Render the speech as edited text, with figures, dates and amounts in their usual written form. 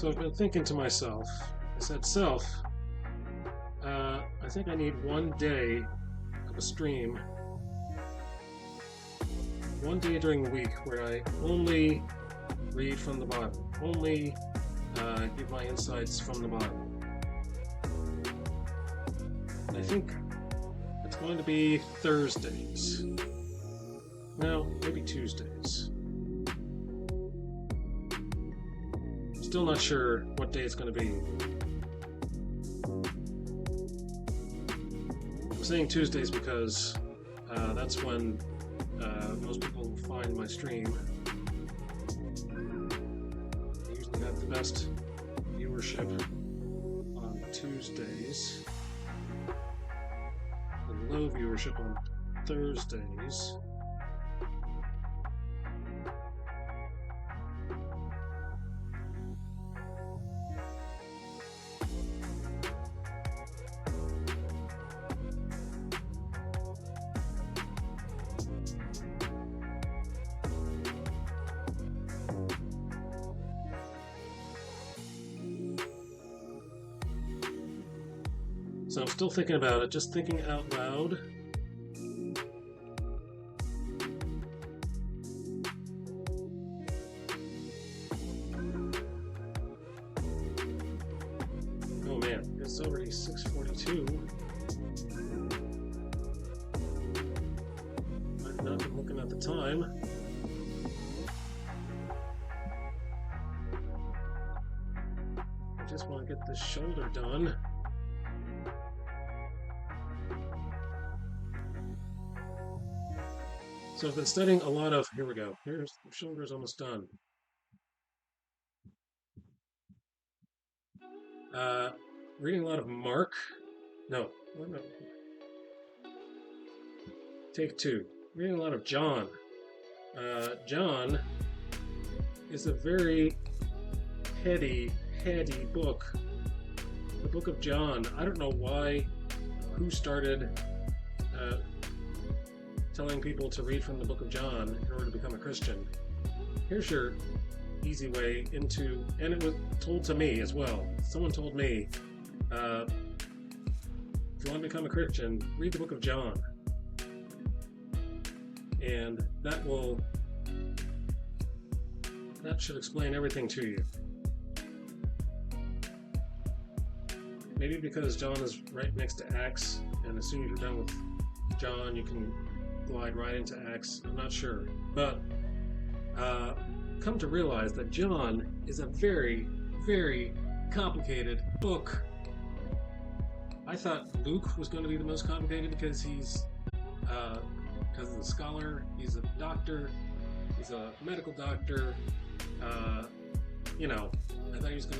So I've been thinking to myself, I said, self, I think I need one day of a stream, one day during the week where I only read from the Bible, only give my insights from the Bible. And I think it's going to be Thursdays. Well, maybe Tuesdays. Still not sure what day it's going to be. I'm saying Tuesdays because that's when most people find my stream. I usually have the best viewership on Tuesdays and low viewership on Thursdays. So I'm still thinking about it, just thinking out loud. Oh man, it's already 6:42. I've not been looking at the time. I just want to get this shoulder done. So I've been studying a lot of, here we go, here's the shoulder's almost done. Reading a lot of Mark, no, take two. Reading a lot of John. John is a very heady book. The book of John, I don't know who started telling people to read from the book of John in order to become a Christian. Here's your easy way into, and it was told to me as well. Someone told me, if you want to become a Christian, read the book of John. And that should explain everything to you. Maybe because John is right next to Acts, and as soon as you're done with John, you can glide right into Acts. I'm not sure. But come to realize that John is a very, very complicated book. I thought Luke was going to be the most complicated because he's a scholar, he's a doctor, he's a medical doctor. I thought he was going to